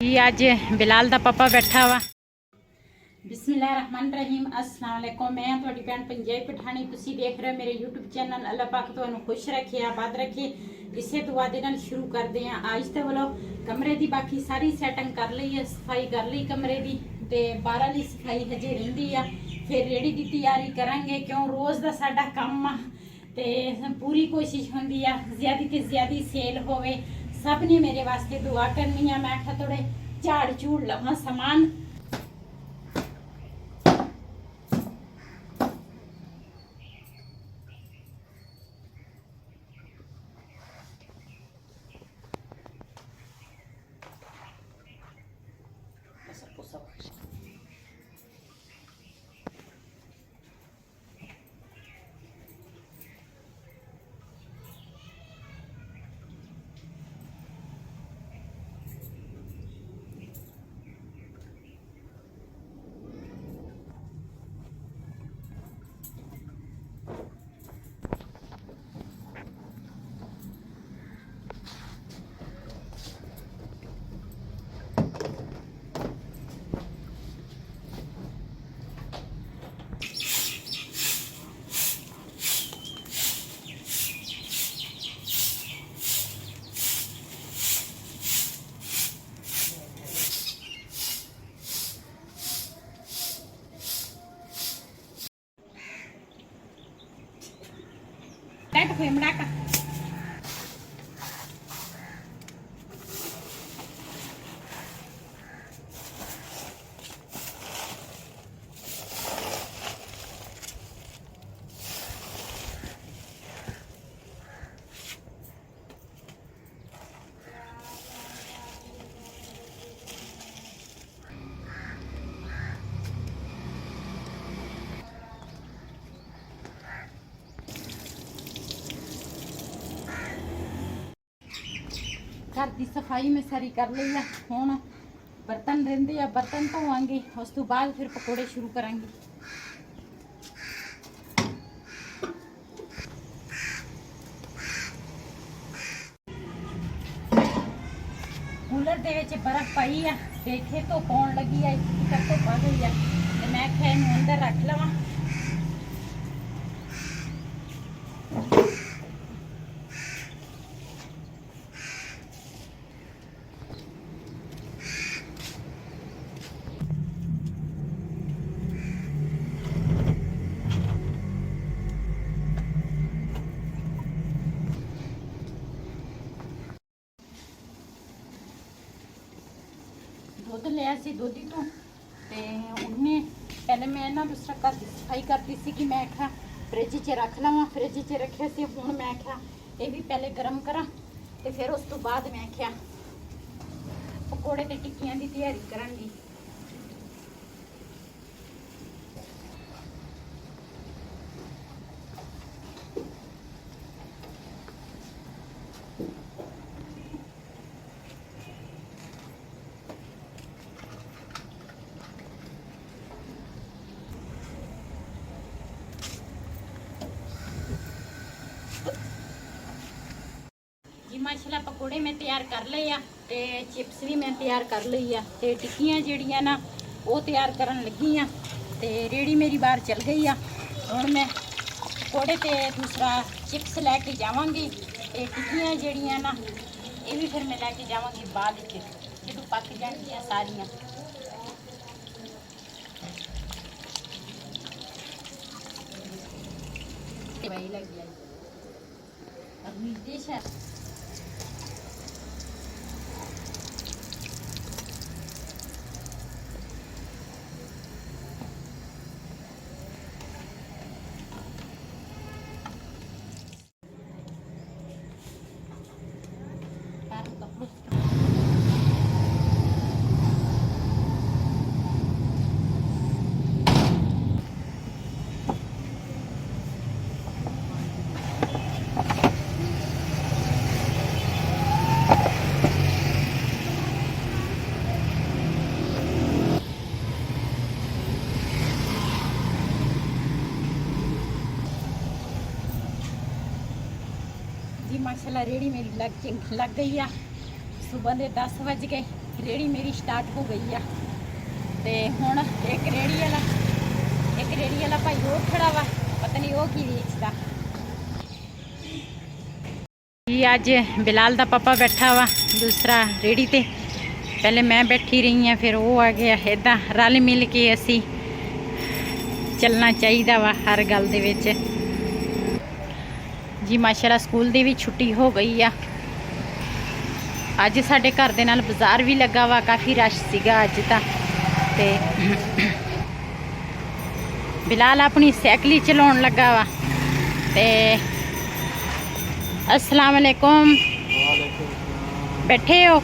जी अज बिलाल दा पापा बैठा वा। बिस्मिल्लाहिर्रहमानिर्रहीम, अस्सलाम वालेकुम। मैं तुहाडी भैन पंजाबी पठानी, तुसी देख रहे हो मेरे यूट्यूब चैनल। अल्लाह पाक तुहानू खुश रखे, आबाद रखे। इसे दुआ दे नाल शुरू करते हैं आज तो बोलो कमरे की बाकी सारी सैटिंग कर ली है, सफाई कर ली कमरे की, तो बाहर ली सफाई हजे रहिंदी आ। फिर रेड़ी की तैयारी करांगे, क्यों रोज़ का साडा काम आ ते पूरी कोशिश होंदी आ ज़्यादा तो ज़्यादा सेल होवे। सब ने मेरे वास्ते दुआ करनी है। मैं आखा थोड़े झाड़ झूड़ लवां समान। फेमड़ा का घर की सफाई में सारी कर ली है। हुण बर्तन रहिंदे आ, बर्तन धोवांगे, उस तो बाद फिर पकौड़े शुरू करांगे। कूलर दे विच बर्फ पई आ ते इत्थे धुप्प आउण लगी आ, इत्थे तक धुप्प आ गई आ ते मैं आखिया इहनूं अंदर रख लवां। दुध लिया सी दोधी तो ते उन्हें पहले मैं ना दूसरा घर की सफाई करती सी कि मैं आखा फ्रिज च रख लवां। फ्रिज च रखे सी, हुण मैं आखा ये भी पहले गर्म करा ते फिर उस तो बाद मैं आखा पकौड़े ते टिक्कियां की तैयारी करांगी। जी माशाल्लाह पकौड़े मैं तैयार कर लिए आ ते चिप्स भी मैं तैयार कर ली आ ते टिक्कियां जिहड़ियां ना वो तैयार करन लगी आ ते रेड़ी मेरी बाहर चल गई आ। हुण मैं पकौड़े ते दूसरा चिप्स लैके जावांगी ते टिक्कियां जिहड़ियां ना ये भी फिर मैं लैके जावांगी बाद जदों पक जाणगियां सारियां। भाई लग गया अब निर्देश है। जी माशाल्लाह रेड़ी मेरी लग गई आ। सुबह के 10 बज गए, रेड़ी मेरी स्टार्ट हो गई है। तो हुण एक रेड़ी वाला भाई वो खड़ा वा, पता नहीं वो की बेचता जी। अज बिलाल दा पापा बैठा वा दूसरा रेड़ी ते, पहले मैं बैठी रही हाँ, फिर वो आ गया। इदा रल मिल के असी चलना चाहिए वा हर गल दे विच जी। माशाअल्लाह स्कूल दी भी छुट्टी हो गई आ। अज साडे घर दे नाल बाजार भी लगा वा, काफ़ी रश सीगा अज तां। ते बिलाल अपनी साइकिल ही चलाउण लगा वा। ते अस्सलाम वालेकुम, बैठे हो?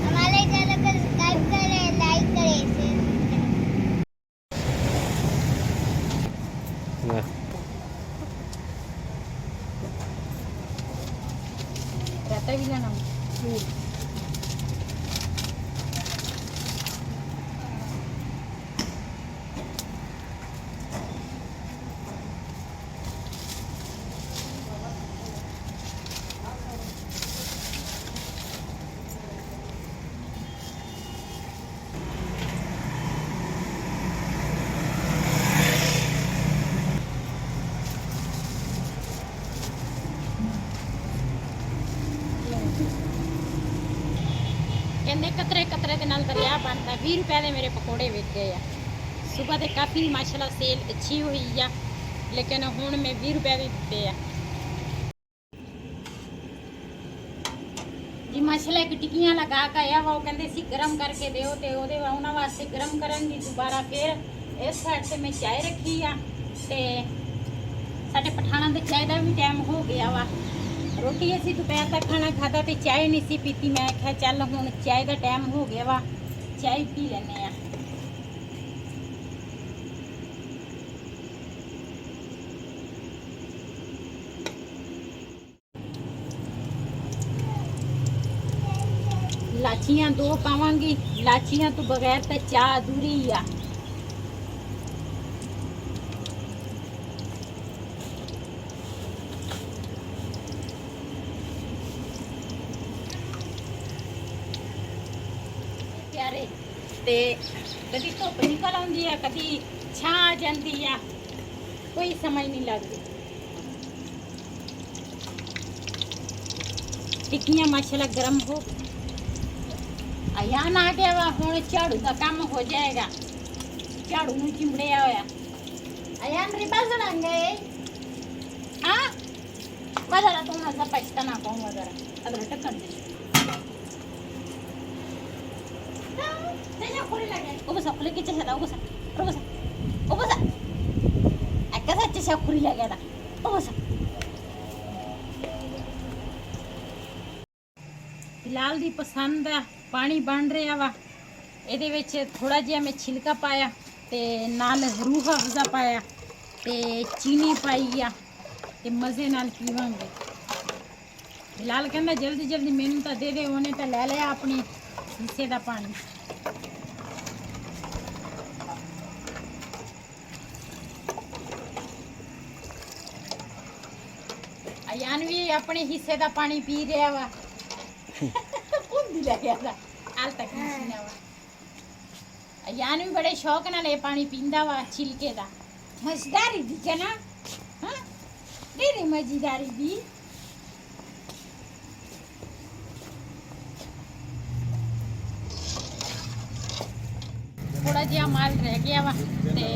हमारे चैनल को सब्सक्राइब करें, लाइक करें, रहता भी लेना कहते कतरे कतरे के नाल दरिया बनता। 20 रुपए के मेरे पकौड़े विक गए आ। सुबह तो काफ़ी माशाल्लाह सेल अच्छी हुई आ, लेकिन हुण मैं 20 रुपए भी दिते आ जी। माशाल्लाह एक टिक्कियां लगा के आया वा, वो कहते सी गरम करके दिओ, तो उन्होंने वास्ते गरम करन दी दोबारा फिर इस साइड से मैं चाय रखी आ। ते साडे पठाणा दे चाय का भी टाइम हो गया वा। रोटी असी दोपहर तक खाना खाता तो चाय नहीं सी पीती। मैं आख्या चल हुण चाय का टाइम हो गया वा, चाय पी लेने आ। लाचियां 2 पावांगी, लाचियां तो बगैर तो चाह अधूरी ही आ। प्यारे ते कभी धुप निकल आती है, कभी छां आ जाती है, कोई समझ नहीं लगती। टिक्कियां माशाल्लाह गरम हो गई। अयान आ गया वा, हुण झाड़ू का काम हो जाएगा। झाड़ू नूं चिमड़िया होया। अयान रिबा जलाएंगे। हाँ वजरा तुम ऐसा पछता ना कहूँगा जरा अगर टक्कर दे ubasa kule kicha hada ubasa akasa chicha khuri lagya da ubasa। Bilal दी पसंद है पानी बन रहा वा। ਇਹਦੇ ਵਿੱਚ थोड़ा जिहा मैं छिलका पाया ते नाल रूह अफ़ज़ा पाया ते चीनी पाई आ ते मज़े नाल पीवांगे। बिलाल कहंदा जल्दी जल्दी मैनू तो दे दे, उन्हें तो ले लिया अपने हिस्से का पानी। अयान भी अपने हिस्से का पानी पी रहा वा। हाल तक अयान भी बड़े शौक नाल पानी पींदा वा छिलके दा। मजेदारी दी के ना, हाँ तेरी मजेदारी दी। थोड़ा जिहा माल रह गया वा ते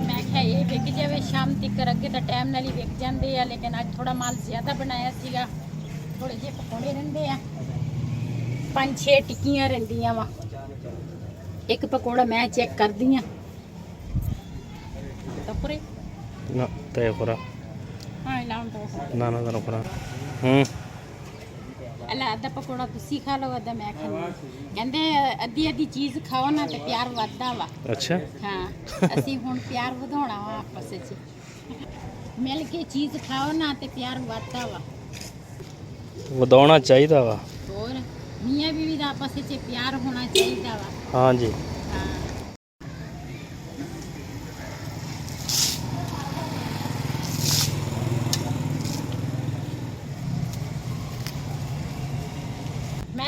मैं क्या ये विक जाए शाम तक, अगे तो टाइम नाल ही विक जाते हैं, लेकिन अज थोड़ा माल ज़्यादा बनाया सीगा। थोड़े जे पकौड़े रहिंदे आ, 5-6 टिक्कियां रहिंदियां वा। एक पकौड़ा मैं चेक कर दी हाँ तपुरे ना तय करा हाँ लाउं तो ना ना ना करा अल्लाह अद्धा पकौड़ा तुसी खा लो, अद्धा मैं खा लूं। कहंदे अद्धी अद्धी चीज़ खाओ ना ते प्यार वधदा वा। अच्छा हाँ असीं हुण प्यार वधाउणा वा आपस विच, मिल के चीज़ खाओ ना ते प्यार वधदा वा, वधाउणा चाहिदा वा। और मियाँ बीवी दा आपस विच प्यार होना चाहिदा वा। हाँ जी हाँ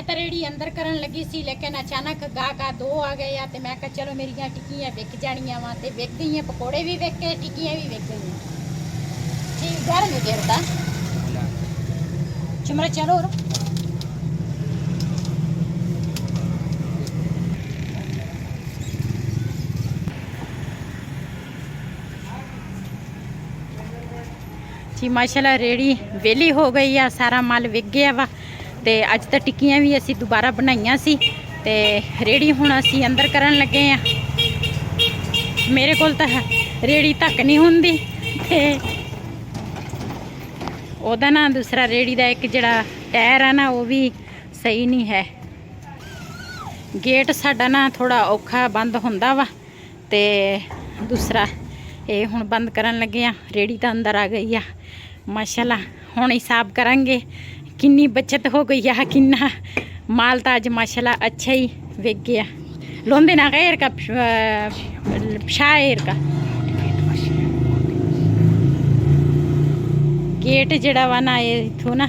ਤਾਂ ਰੇੜੀ ਅੰਦਰ ਕਰਨ ਲੱਗੀ ਸੀ ਲੇਕਿਨ ਅਚਾਨਕ ਗਾਹਕ ਦੋ ਆ ਗਏ ਆ ਤੇ ਮੈਂ ਕਿਹਾ ਚਲੋ ਮੇਰੀਆਂ ਟਿੱਕੀਆਂ ਵਿਕ ਜਾਣੀਆਂ ਵਾ ਤੇ ਵਿਕ ਗਈਆਂ, ਪਕੌੜੇ ਵੀ ਵਿਕ ਗਏ, ਟਿੱਕੀਆਂ ਵੀ ਵਿਕ ਗਈਆਂ। ਠੀਕ ਘਰ में गिरता चुमरा चलो और जी माशाल्लाह रेड़ी वेली हो गई आ, सारा माल विक गया वा ते अज तो टिक्कियां भी असी दोबारा बनाइया सी ते रेड़ी हुण असी अंदर करन लगे आ। मेरे कोल तां रेड़ी तक नहीं हुंदी ते ओदा ना दूसरा रेड़ी दा एक जड़ा टायर है ना वो भी सही नहीं है। गेट साडा ना थोड़ा औखा बंद हुंदा वा ते दूसरा ये हुण बंद करन लगे आ। रेड़ी तो अंदर आ गई आ माशाल्लाह। हुण हिसाब करांगे किन्नी बचत हो गई है, किन्ना माल तो अज माशाल्लाह अच्छा ही विक गया। लोंदे ना गैर का शायर का गेट जड़ा वा ना इथों ना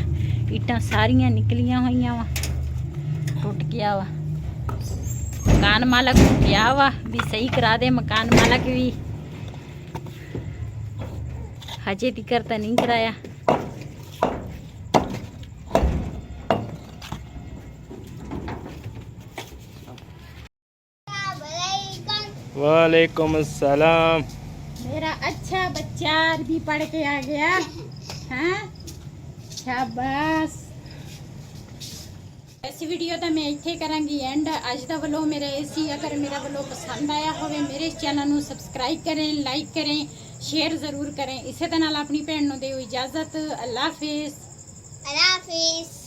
ईटां सारियां निकलियां हुई वा, टुट गया वा। मकान मालक को गया वा भी सही करा दे, मकान मालक भी हजे तिकर तो नहीं कराया। वालेकुम अस्सलाम। मेरा अच्छा बच्चा भी पढ़ के आ गया। हाँ शाबाश। इस वीडियो का मैं इत्थे करांगी एंड। अज दा व्लॉग मेरा ऐसी, अगर मेरा व्लॉग पसंद आया होवे मेरे चैनल नू सबसक्राइब करें, लाइक करें, शेयर जरूर करें। इसे दे नाल अपनी भैन नू दिओ इजाजत। अल्लाह हाफिज़। अल्लाह हाफिज़।